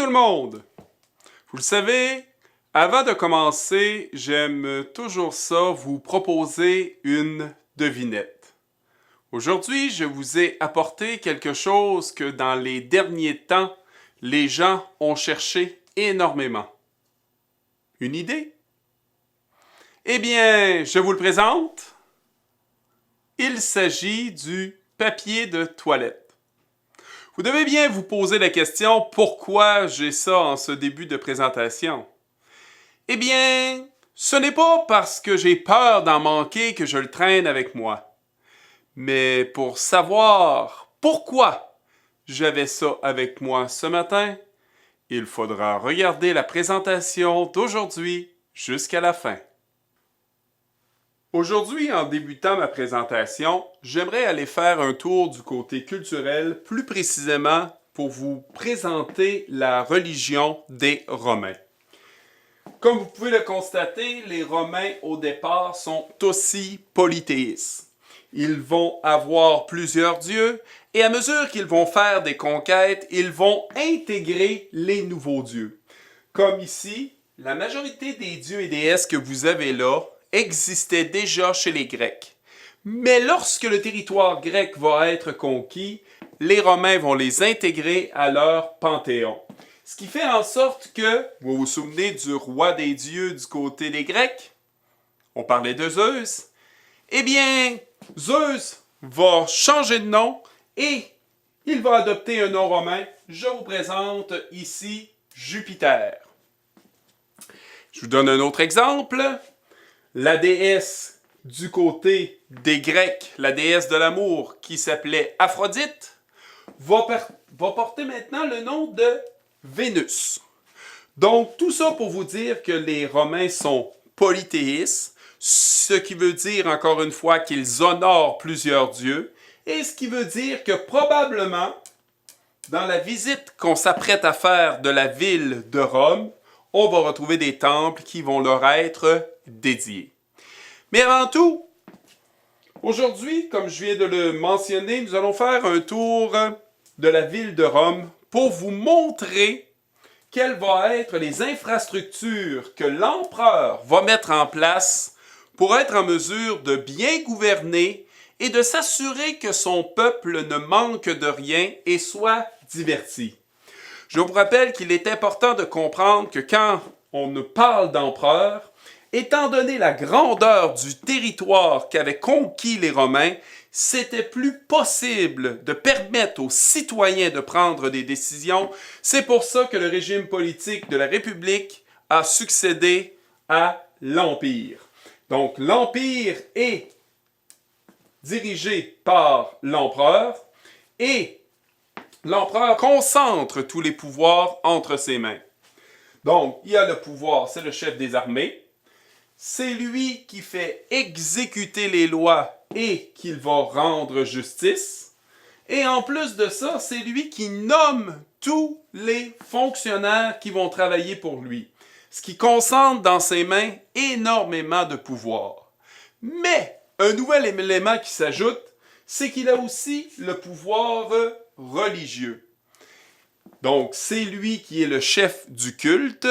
le monde! Vous le savez, avant de commencer, j'aime toujours ça vous proposer une devinette. Aujourd'hui, je vous ai apporté quelque chose que dans les derniers temps, les gens ont cherché énormément. Une idée? Eh bien, je vous le présente. Il s'agit du papier de toilette. Vous devez bien vous poser la question pourquoi j'ai ça en ce début de présentation. Eh bien, ce n'est pas parce que j'ai peur d'en manquer que je le traîne avec moi, mais pour savoir pourquoi j'avais ça avec moi ce matin, il faudra regarder la présentation d'aujourd'hui jusqu'à la fin. Aujourd'hui, en débutant ma présentation, j'aimerais aller faire un tour du côté culturel, plus précisément pour vous présenter la religion des Romains. Comme vous pouvez le constater, les Romains au départ sont aussi polythéistes. Ils vont avoir plusieurs dieux et à mesure qu'ils vont faire des conquêtes, ils vont intégrer les nouveaux dieux. Comme ici, la majorité des dieux et déesses que vous avez là existait déjà chez les Grecs. Mais lorsque le territoire grec va être conquis, les Romains vont les intégrer à leur panthéon. Ce qui fait en sorte que, vous vous souvenez du roi des dieux du côté des Grecs? On parlait de Zeus. Eh bien, Zeus va changer de nom et il va adopter un nom romain. Je vous présente ici Jupiter. Je vous donne un autre exemple. La déesse du côté des Grecs, la déesse de l'amour qui s'appelait Aphrodite, va porter maintenant le nom de Vénus. Donc, tout ça pour vous dire que les Romains sont polythéistes, ce qui veut dire, encore une fois, qu'ils honorent plusieurs dieux, et ce qui veut dire que probablement, dans la visite qu'on s'apprête à faire de la ville de Rome, on va retrouver des temples qui vont leur être dédiés. Mais avant tout, aujourd'hui, comme je viens de le mentionner, nous allons faire un tour de la ville de Rome pour vous montrer quelles vont être les infrastructures que l'empereur va mettre en place pour être en mesure de bien gouverner et de s'assurer que son peuple ne manque de rien et soit diverti. Je vous rappelle qu'il est important de comprendre que quand on parle d'empereur, étant donné la grandeur du territoire qu'avaient conquis les Romains, c'était plus possible de permettre aux citoyens de prendre des décisions. C'est pour ça que le régime politique de la République a succédé à l'Empire. Donc, l'Empire est dirigé par l'empereur et l'empereur concentre tous les pouvoirs entre ses mains. Donc, il y a le pouvoir, c'est le chef des armées. C'est lui qui fait exécuter les lois et qu'il va rendre justice. Et en plus de ça, c'est lui qui nomme tous les fonctionnaires qui vont travailler pour lui. Ce qui concentre dans ses mains énormément de pouvoir. Mais, un nouvel élément qui s'ajoute, c'est qu'il a aussi le pouvoir religieux. Donc, c'est lui qui est le chef du culte,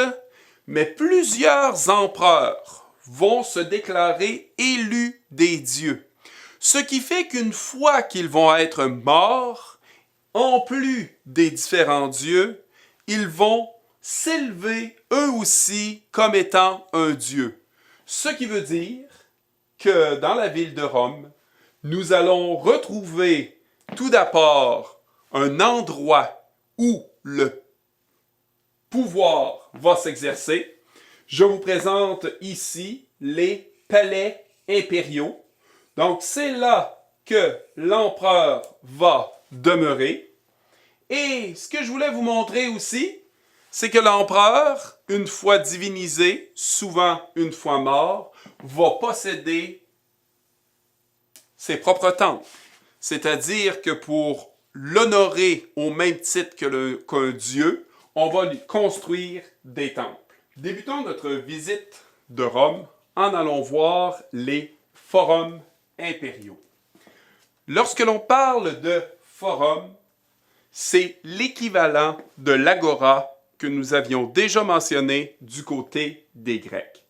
mais plusieurs empereurs vont se déclarer élus des dieux. Ce qui fait qu'une fois qu'ils vont être morts, en plus des différents dieux, ils vont s'élever eux aussi comme étant un dieu. Ce qui veut dire que dans la ville de Rome, nous allons retrouver tout d'abord un endroit où le pouvoir va s'exercer. Je vous présente ici les palais impériaux. Donc, c'est là que l'empereur va demeurer. Et ce que je voulais vous montrer aussi, c'est que l'empereur, une fois divinisé, souvent une fois mort, va posséder ses propres temples. C'est-à-dire que pour l'honorer au même titre qu'un dieu, on va lui construire des temples. Débutons notre visite de Rome en allant voir les forums impériaux. Lorsque l'on parle de forum, c'est l'équivalent de l'agora que nous avions déjà mentionné du côté des Grecs.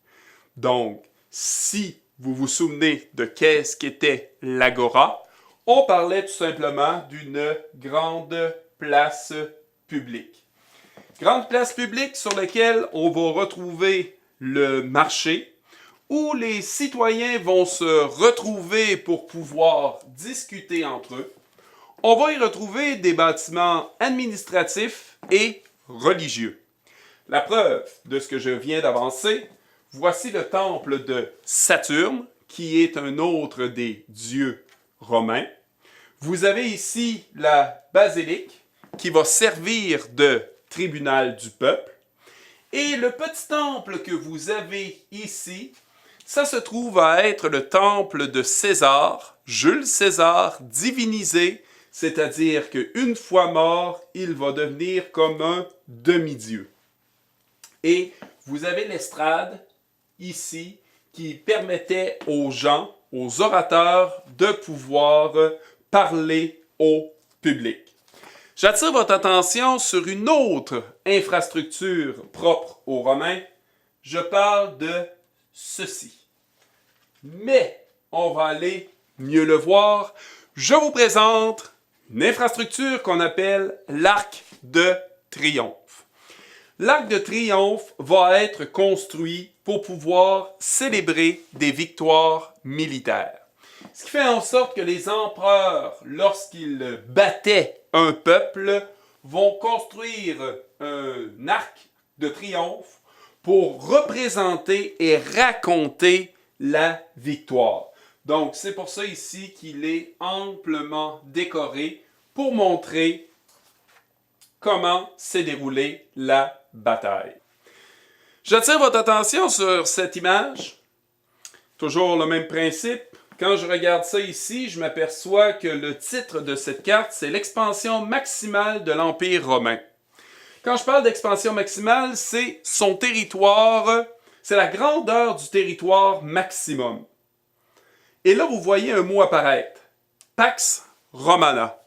Donc, si vous vous souvenez de qu'est-ce qu'était l'agora, on parlait tout simplement d'une grande place publique. Grande place publique sur laquelle on va retrouver le marché, où les citoyens vont se retrouver pour pouvoir discuter entre eux. On va y retrouver des bâtiments administratifs et religieux. La preuve de ce que je viens d'avancer, voici le temple de Saturne, qui est un autre des dieux romains. Vous avez ici la basilique, qui va servir de tribunal du peuple. Et le petit temple que vous avez ici, ça se trouve à être le temple de César, Jules César, divinisé, c'est-à-dire qu'une fois mort, il va devenir comme un demi-dieu. Et vous avez l'estrade ici qui permettait aux gens, aux orateurs, de pouvoir parler au public. J'attire votre attention sur une autre infrastructure propre aux Romains. Je parle de ceci. Mais on va aller mieux le voir. Je vous présente une infrastructure qu'on appelle l'Arc de Triomphe. L'Arc de Triomphe va être construit pour pouvoir célébrer des victoires militaires. Ce qui fait en sorte que les empereurs, lorsqu'ils battaient un peuple, vont construire un arc de triomphe pour représenter et raconter la victoire. Donc, c'est pour ça ici qu'il est amplement décoré pour montrer comment s'est déroulée la bataille. J'attire votre attention sur cette image. Toujours le même principe. Quand je regarde ça ici, je m'aperçois que le titre de cette carte, c'est l'expansion maximale de l'Empire romain. Quand je parle d'expansion maximale, c'est son territoire, c'est la grandeur du territoire maximum. Et là, vous voyez un mot apparaître, Pax Romana.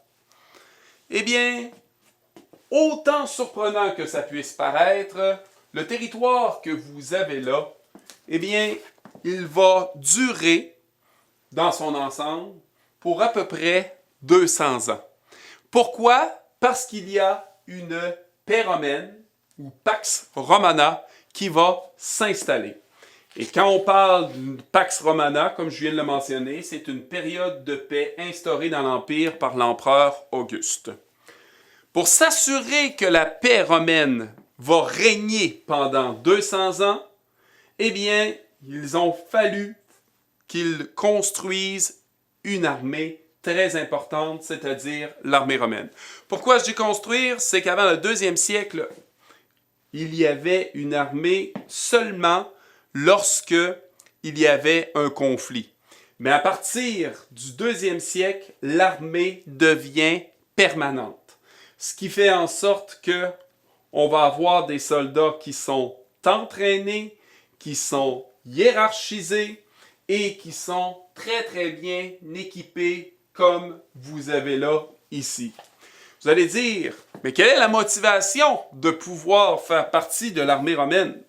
Eh bien, autant surprenant que ça puisse paraître, le territoire que vous avez là, eh bien, il va durer dans son ensemble pour à peu près 200 ans. Pourquoi? Parce qu'il y a une péromène ou Pax Romana qui va s'installer. Et quand on parle d'une Pax Romana, comme je viens de le mentionner, c'est une période de paix instaurée dans l'Empire par l'empereur Auguste. Pour s'assurer que la paix romaine va régner pendant 200 ans, eh bien, ils ont fallu qu'ils construisent une armée très importante, c'est-à-dire l'armée romaine. Pourquoi je dis construire? C'est qu'avant le 2e siècle, il y avait une armée seulement lorsque il y avait un conflit. Mais à partir du 2e siècle, l'armée devient permanente. Ce qui fait en sorte que on va avoir des soldats qui sont entraînés, qui sont hiérarchisés, et qui sont très très bien équipés comme vous avez là ici. Vous allez dire, mais quelle est la motivation de pouvoir faire partie de l'armée romaine?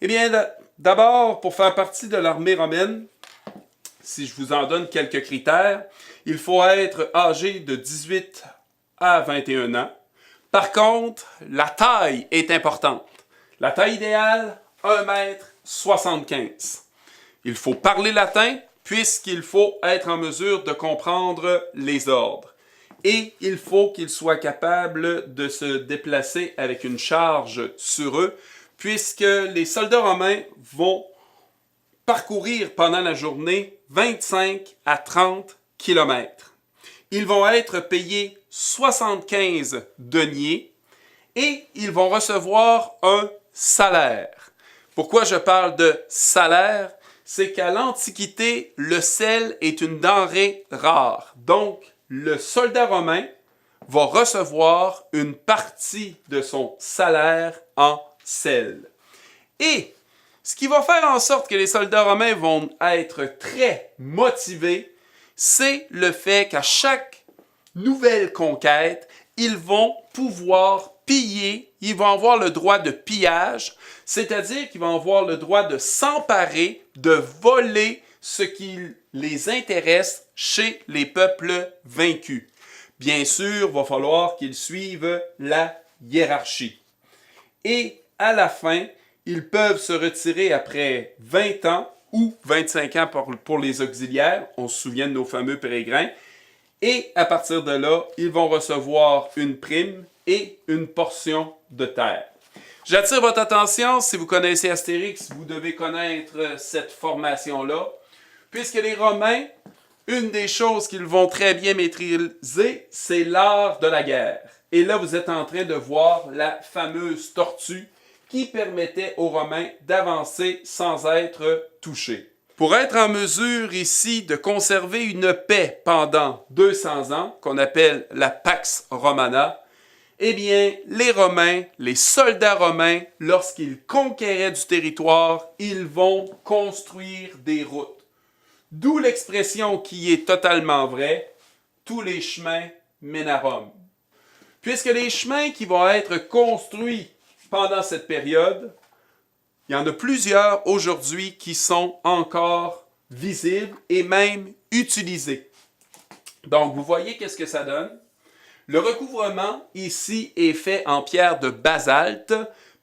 Eh bien, d'abord, pour faire partie de l'armée romaine, si je vous en donne quelques critères, il faut être âgé de 18 à 21 ans. Par contre, la taille est importante. La taille idéale, 1,75 m. Il faut parler latin puisqu'il faut être en mesure de comprendre les ordres. Et il faut qu'il soit capable de se déplacer avec une charge sur eux puisque les soldats romains vont parcourir pendant la journée 25 à 30 km. Ils vont être payés 75 deniers et ils vont recevoir un salaire. Pourquoi je parle de salaire? C'est qu'à l'Antiquité, le sel est une denrée rare. Donc, le soldat romain va recevoir une partie de son salaire en sel. Et ce qui va faire en sorte que les soldats romains vont être très motivés, c'est le fait qu'à chaque nouvelle conquête, ils vont pouvoir piller, ils vont avoir le droit de pillage, c'est-à-dire qu'ils vont avoir le droit de s'emparer, de voler ce qui les intéresse chez les peuples vaincus. Bien sûr, il va falloir qu'ils suivent la hiérarchie. Et à la fin, ils peuvent se retirer après 20 ans ou 25 ans pour les auxiliaires. On se souvient de nos fameux pérégrins. Et à partir de là, ils vont recevoir une prime et une portion de terre. J'attire votre attention, si vous connaissez Astérix, vous devez connaître cette formation-là, puisque les Romains, une des choses qu'ils vont très bien maîtriser, c'est l'art de la guerre. Et là, vous êtes en train de voir la fameuse tortue qui permettait aux Romains d'avancer sans être touchés. Pour être en mesure ici de conserver une paix pendant 200 ans, qu'on appelle la Pax Romana, eh bien, les Romains, les soldats romains, lorsqu'ils conquéraient du territoire, ils vont construire des routes. D'où l'expression qui est totalement vraie, tous les chemins mènent à Rome. Puisque les chemins qui vont être construits pendant cette période, il y en a plusieurs aujourd'hui qui sont encore visibles et même utilisés. Donc, vous voyez qu'est-ce que ça donne? Le recouvrement ici est fait en pierre de basalte,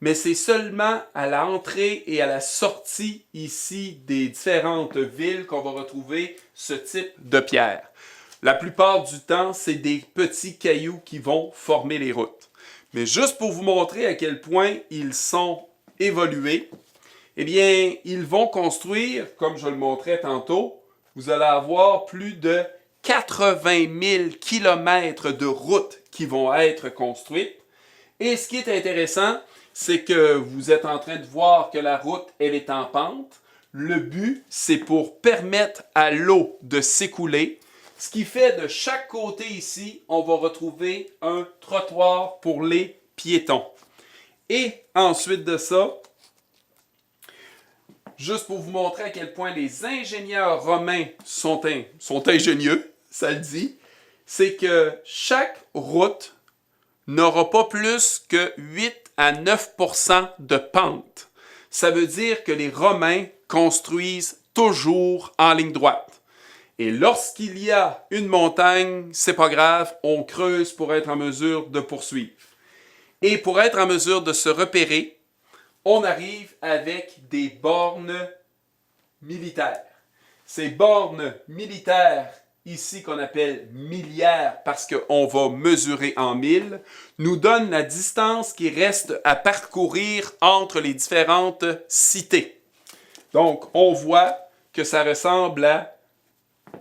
mais c'est seulement à l'entrée et à la sortie ici des différentes villes qu'on va retrouver ce type de pierre. La plupart du temps, c'est des petits cailloux qui vont former les routes. Mais juste pour vous montrer à quel point ils sont évolués, eh bien, ils vont construire, comme je le montrais tantôt, vous allez avoir plus de 80 000 kilomètres de routes qui vont être construites. Et ce qui est intéressant, c'est que vous êtes en train de voir que la route, elle est en pente. Le but, c'est pour permettre à l'eau de s'écouler. Ce qui fait de chaque côté ici, on va retrouver un trottoir pour les piétons. Et ensuite de ça, juste pour vous montrer à quel point les ingénieurs romains sont ingénieux, ça le dit, c'est que chaque route n'aura pas plus que 8 à 9% de pente. Ça veut dire que les Romains construisent toujours en ligne droite. Et lorsqu'il y a une montagne, c'est pas grave, on creuse pour être en mesure de poursuivre. Et pour être en mesure de se repérer, on arrive avec des bornes militaires. Ces bornes militaires, ici qu'on appelle milliaires parce qu'on va mesurer en milles, nous donnent la distance qui reste à parcourir entre les différentes cités. Donc, on voit que ça ressemble à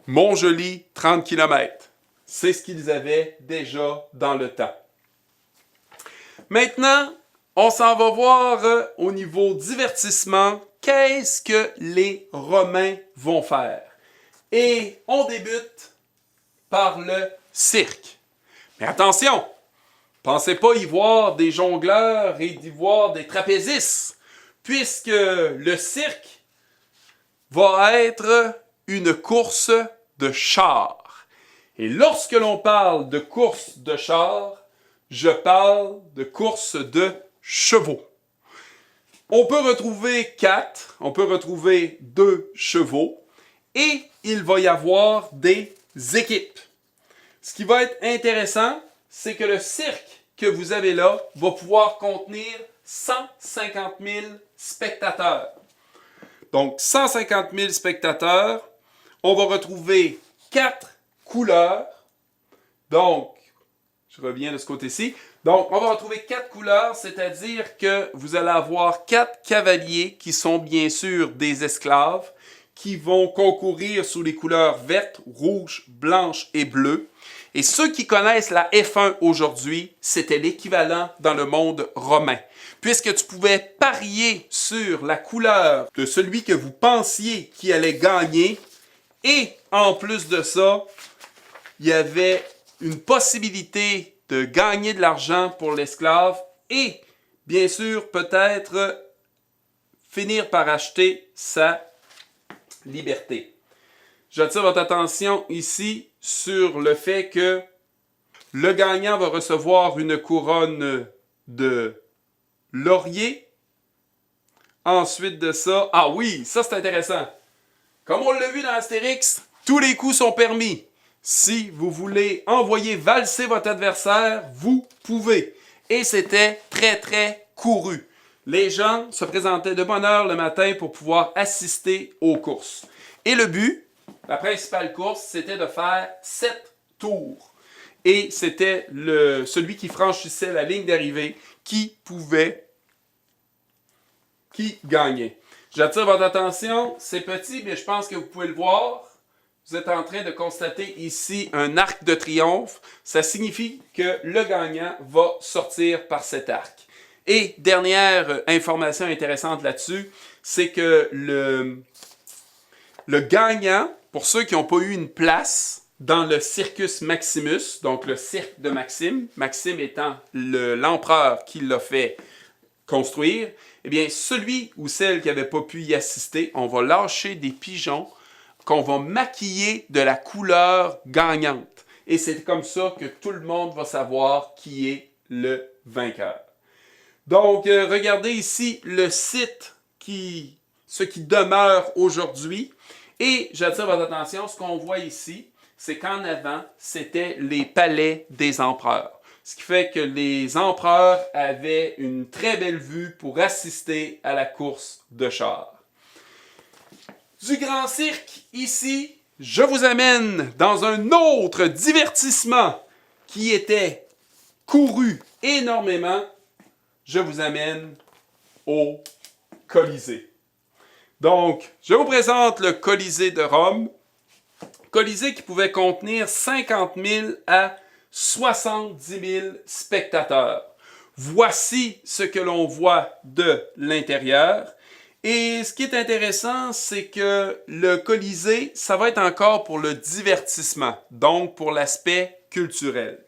Montjoly, 30 km. C'est ce qu'ils avaient déjà dans le temps. Maintenant, on s'en va voir au niveau divertissement, qu'est-ce que les Romains vont faire. Et on débute par le cirque. Mais attention, pensez pas y voir des jongleurs et d'y voir des trapézistes, puisque le cirque va être une course de chars. Et lorsque l'on parle de course de chars, je parle de course de chevaux. On peut retrouver 4, on peut retrouver 2 chevaux et il va y avoir des équipes. Ce qui va être intéressant, c'est que le cirque que vous avez là va pouvoir contenir 150 000 spectateurs. Donc 150 000 spectateurs, on va retrouver 4 couleurs. Donc, je reviens de ce côté-ci. Donc, on va retrouver 4 couleurs, c'est-à-dire que vous allez avoir 4 cavaliers qui sont bien sûr des esclaves, qui vont concourir sous les couleurs vertes, rouges, blanches et bleues. Et ceux qui connaissent la F1 aujourd'hui, c'était l'équivalent dans le monde romain. Puisque tu pouvais parier sur la couleur de celui que vous pensiez qui allait gagner. Et en plus de ça, il y avait une possibilité de gagner de l'argent pour l'esclave et, bien sûr, peut-être finir par acheter sa liberté. J'attire votre attention ici sur le fait que le gagnant va recevoir une couronne de laurier. Ensuite de ça, ah oui, ça c'est intéressant. Comme on l'a vu dans Astérix, tous les coups sont permis. Si vous voulez envoyer valser votre adversaire, vous pouvez. Et c'était très, très couru. Les gens se présentaient de bonne heure le matin pour pouvoir assister aux courses. Et le but, la principale course, c'était de faire 7 tours. Et c'était celui qui franchissait la ligne d'arrivée qui gagnait. J'attire votre attention, c'est petit, mais je pense que vous pouvez le voir. Vous êtes en train de constater ici un arc de triomphe. Ça signifie que le gagnant va sortir par cet arc. Et dernière information intéressante là-dessus, c'est que le gagnant, pour ceux qui n'ont pas eu une place dans le Circus Maximus, donc le cirque de Maxime, Maxime étant l'empereur qui l'a fait construire, eh bien, celui ou celle qui n'avait pas pu y assister, on va lâcher des pigeons qu'on va maquiller de la couleur gagnante. Et c'est comme ça que tout le monde va savoir qui est le vainqueur. Donc, regardez ici le site ce qui demeure aujourd'hui. Et j'attire votre attention, ce qu'on voit ici, c'est qu'en avant, c'était les palais des empereurs. Ce qui fait que les empereurs avaient une très belle vue pour assister à la course de chars. Du Grand Cirque, ici, je vous amène dans un autre divertissement qui était couru énormément. Je vous amène au Colisée. Donc, je vous présente le Colisée de Rome. Colisée qui pouvait contenir 50 000 à 70 000 spectateurs. Voici ce que l'on voit de l'intérieur. Et ce qui est intéressant, c'est que le Colisée, ça va être encore pour le divertissement, donc pour l'aspect culturel.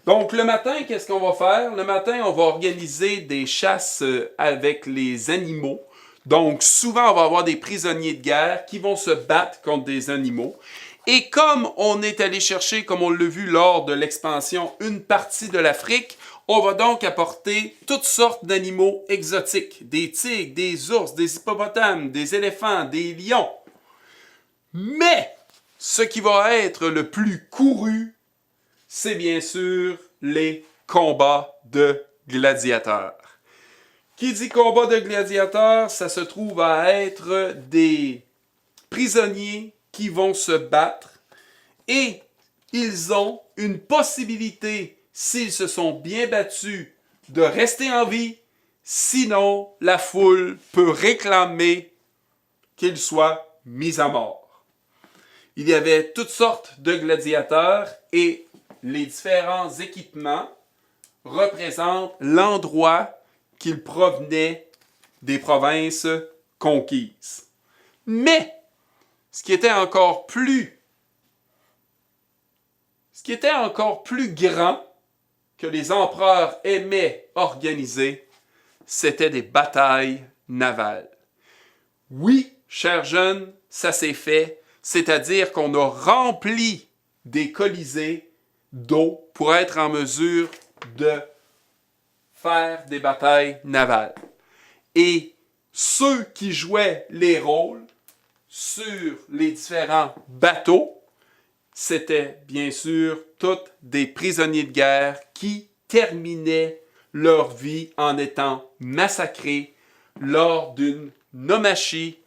Donc le matin, qu'est-ce qu'on va faire? Le matin, on va organiser des chasses avec les animaux. Donc souvent, on va avoir des prisonniers de guerre qui vont se battre contre des animaux. Et comme on est allé chercher, comme on l'a vu lors de l'expansion, une partie de l'Afrique, on va donc apporter toutes sortes d'animaux exotiques. Des tigres, des ours, des hippopotames, des éléphants, des lions. Mais ce qui va être le plus couru, c'est bien sûr les combats de gladiateurs. Qui dit combat de gladiateurs, ça se trouve à être des prisonniers qui vont se battre et ils ont une possibilité, s'ils se sont bien battus, de rester en vie. Sinon, la foule peut réclamer qu'ils soient mis à mort. Il y avait toutes sortes de gladiateurs et les différents équipements représentent l'endroit qu'ils provenaient des provinces conquises. Mais, ce qui était encore plus grand que les empereurs aimaient organiser, c'était des batailles navales. Oui, chers jeunes, ça s'est fait, c'est-à-dire qu'on a rempli des colisées d'eau pour être en mesure de faire des batailles navales. Et ceux qui jouaient les rôles sur les différents bateaux, c'était bien sûr tous des prisonniers de guerre qui terminaient leur vie en étant massacrés lors d'une nomachie,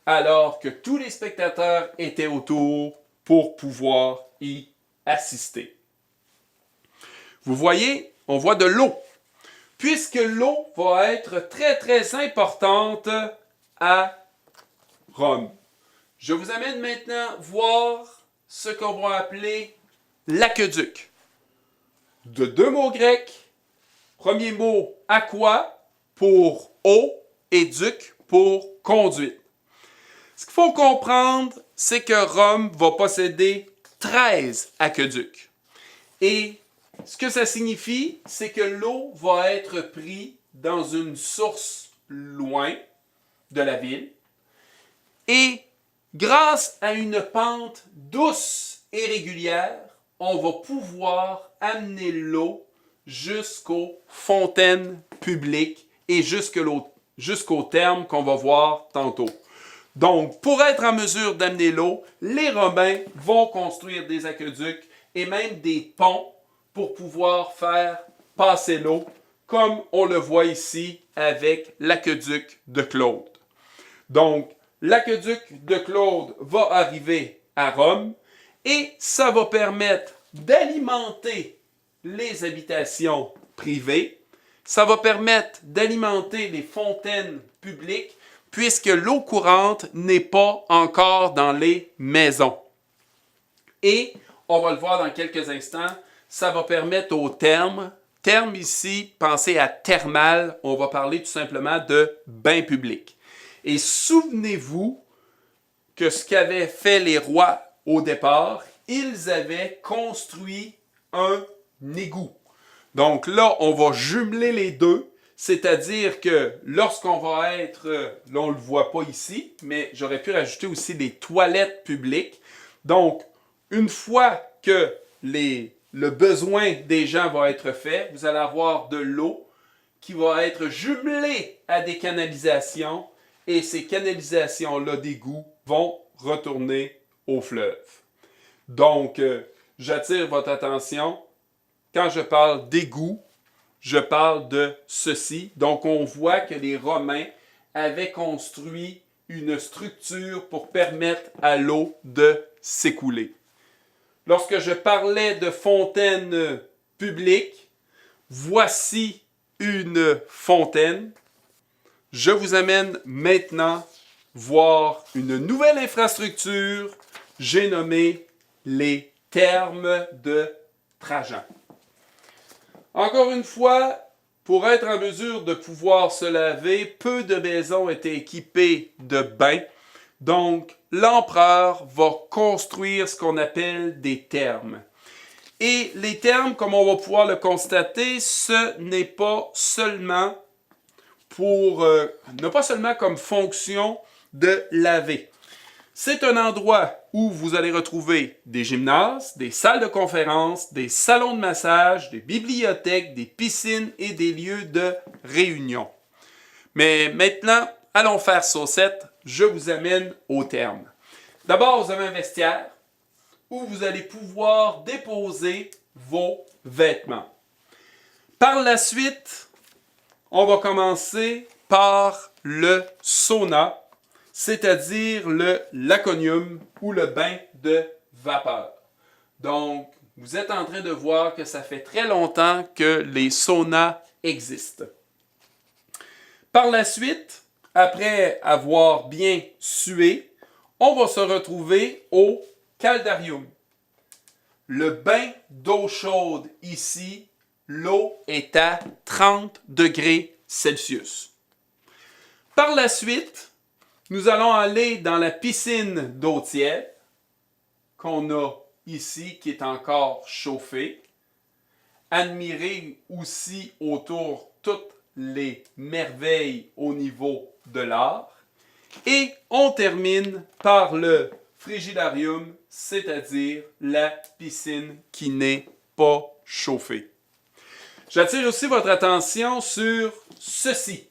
alors que tous les spectateurs étaient autour pour pouvoir y assister. Vous voyez, on voit de l'eau. Puisque l'eau va être très très importante à Rome. Je vous amène maintenant voir ce qu'on va appeler l'aqueduc. De 2 mots grecs. Premier mot aqua pour eau et duc pour conduite. Ce qu'il faut comprendre, c'est que Rome va posséder 13 aqueducs. Et ce que ça signifie, c'est que l'eau va être prise dans une source loin de la ville. Et grâce à une pente douce et régulière, on va pouvoir amener l'eau jusqu'aux fontaines publiques et jusqu'au terme qu'on va voir tantôt. Donc, pour être en mesure d'amener l'eau, les Romains vont construire des aqueducs et même des ponts pour pouvoir faire passer l'eau, comme on le voit ici avec l'aqueduc de Claude. Donc, l'aqueduc de Claude va arriver à Rome et ça va permettre d'alimenter les habitations privées, ça va permettre d'alimenter les fontaines publiques puisque l'eau courante n'est pas encore dans les maisons. Et, on va le voir dans quelques instants, ça va permettre aux terme ici, pensez à thermal, on va parler tout simplement de bain public. Et souvenez-vous que ce qu'avaient fait les rois au départ, ils avaient construit un égout. Donc là, on va jumeler les deux, c'est-à-dire que lorsqu'on va être, là on ne le voit pas ici, mais j'aurais pu rajouter aussi des toilettes publiques. Donc, une fois que le besoin des gens va être fait, vous allez avoir de l'eau qui va être jumelée à des canalisations et ces canalisations-là d'égouts vont retourner au fleuve. Donc, j'attire votre attention. Quand je parle d'égout, je parle de ceci. Donc, on voit que les Romains avaient construit une structure pour permettre à l'eau de s'écouler. Lorsque je parlais de fontaine publique, voici une fontaine. Je vous amène maintenant voir une nouvelle infrastructure. J'ai nommé les thermes de Trajan. Encore une fois, pour être en mesure de pouvoir se laver, peu de maisons étaient équipées de bains. Donc, l'empereur va construire ce qu'on appelle des thermes. Et les thermes, comme on va pouvoir le constater, ce n'est pas seulement comme fonction de laver. C'est un endroit où vous allez retrouver des gymnases, des salles de conférences, des salons de massage, des bibliothèques, des piscines et des lieux de réunion. Mais maintenant, allons faire saucette. Je vous amène au terme. D'abord, vous avez un vestiaire où vous allez pouvoir déposer vos vêtements. Par la suite, on va commencer par le sauna, c'est-à-dire le laconium ou le bain de vapeur. Donc, vous êtes en train de voir que ça fait très longtemps que les saunas existent. Par la suite, après avoir bien sué, on va se retrouver au caldarium. Le bain d'eau chaude ici, l'eau est à 30 degrés Celsius. Par la suite, nous allons aller dans la piscine d'eau tiède qu'on a ici, qui est encore chauffée. Admirer aussi autour toutes les merveilles au niveau de l'art. Et on termine par le frigidarium, c'est-à-dire la piscine qui n'est pas chauffée. J'attire aussi votre attention sur ceci.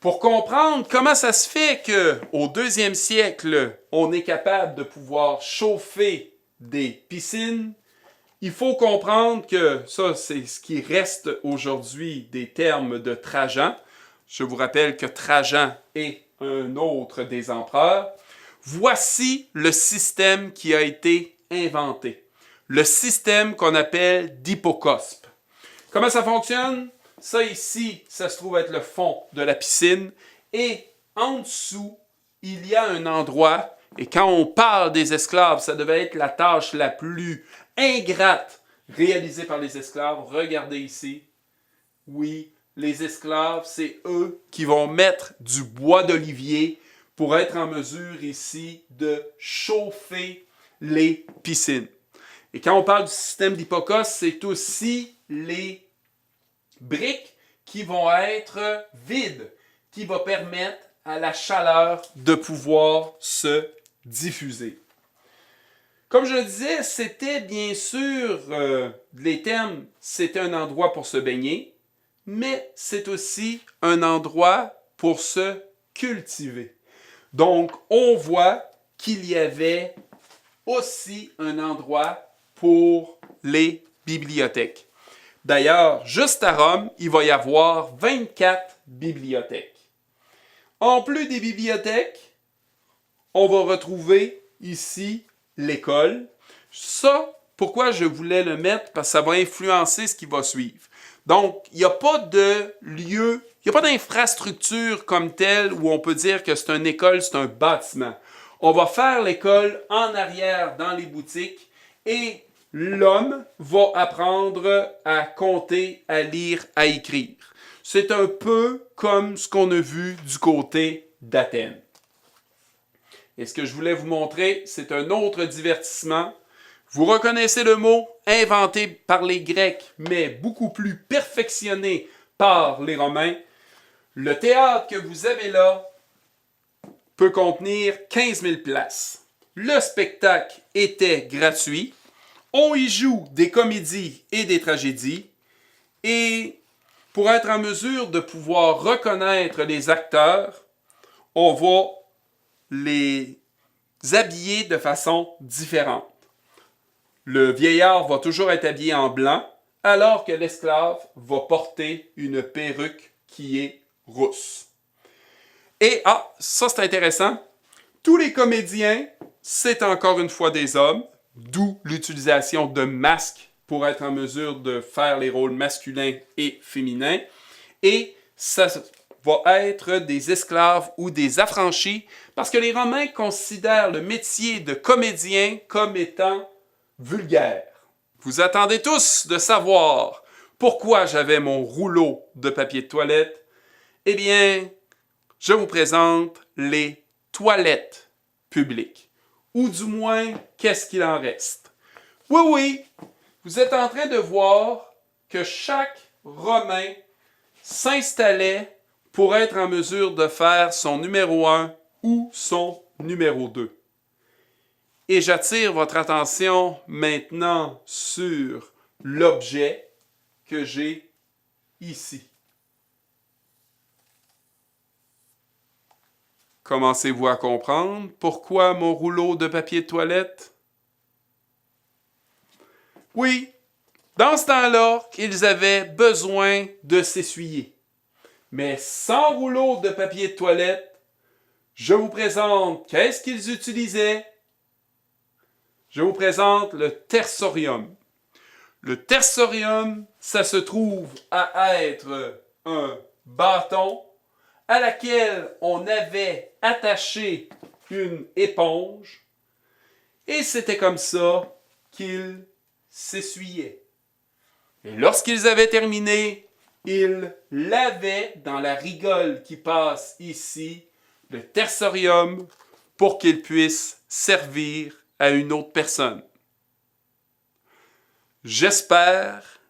Pour comprendre comment ça se fait qu'au 2e siècle, on est capable de pouvoir chauffer des piscines, il faut comprendre que ça, c'est ce qui reste aujourd'hui des termes de Trajan. Je vous rappelle que Trajan est un autre des empereurs. Voici le système qui a été inventé. Le système qu'on appelle d'hypocospe. Comment ça fonctionne? Ça ici, ça se trouve être le fond de la piscine. Et en dessous, il y a un endroit, et quand on parle des esclaves, ça devait être la tâche la plus ingrate réalisée par les esclaves. Regardez ici. Oui, les esclaves, c'est eux qui vont mettre du bois d'olivier pour être en mesure ici de chauffer les piscines. Et quand on parle du système d'hypocauste, c'est aussi les briques qui vont être vides, qui vont permettre à la chaleur de pouvoir se diffuser. Comme je le disais, c'était bien sûr, les thermes, c'était un endroit pour se baigner, mais c'est aussi un endroit pour se cultiver. Donc, on voit qu'il y avait aussi un endroit pour les bibliothèques. D'ailleurs, juste à Rome, il va y avoir 24 bibliothèques. En plus des bibliothèques, on va retrouver ici l'école. Ça, pourquoi je voulais le mettre? Parce que ça va influencer ce qui va suivre. Donc, il n'y a pas de lieu, il n'y a pas d'infrastructure comme telle où on peut dire que c'est une école, c'est un bâtiment. On va faire l'école en arrière dans les boutiques et l'homme va apprendre à compter, à lire, à écrire. C'est un peu comme ce qu'on a vu du côté d'Athènes. Et ce que je voulais vous montrer, c'est un autre divertissement. Vous reconnaissez le mot inventé par les Grecs, mais beaucoup plus perfectionné par les Romains. Le théâtre que vous avez là peut contenir 15 000 places. Le spectacle était gratuit. On y joue des comédies et des tragédies. Et pour être en mesure de pouvoir reconnaître les acteurs, on va les habiller de façon différente. Le vieillard va toujours être habillé en blanc, alors que l'esclave va porter une perruque qui est rousse. Et, ça c'est intéressant, tous les comédiens, c'est encore une fois des hommes, d'où l'utilisation de masques pour être en mesure de faire les rôles masculins et féminins. Et ça va être des esclaves ou des affranchis, parce que les Romains considèrent le métier de comédien comme étant vulgaire. Vous attendez tous de savoir pourquoi j'avais mon rouleau de papier de toilette. Eh bien, je vous présente les toilettes publiques. Ou du moins, qu'est-ce qu'il en reste? Oui, vous êtes en train de voir que chaque Romain s'installait pour être en mesure de faire son numéro 1 ou son numéro 2. Et j'attire votre attention maintenant sur l'objet que j'ai ici. Commencez-vous à comprendre pourquoi mon rouleau de papier de toilette? Oui, dans ce temps-là, ils avaient besoin de s'essuyer. Mais sans rouleau de papier de toilette, je vous présente qu'est-ce qu'ils utilisaient? Je vous présente le tersorium. Le tersorium, ça se trouve à être un bâton à laquelle on avait attaché une éponge et c'était comme ça qu'ils s'essuyaient. Et lorsqu'ils avaient terminé, ils lavaient dans la rigole qui passe ici le tersorium pour qu'il puisse servir à une autre personne. J'espère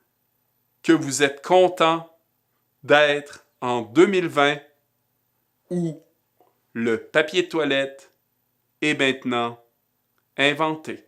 que vous êtes content d'être en 2020 où le papier de toilette est maintenant inventé.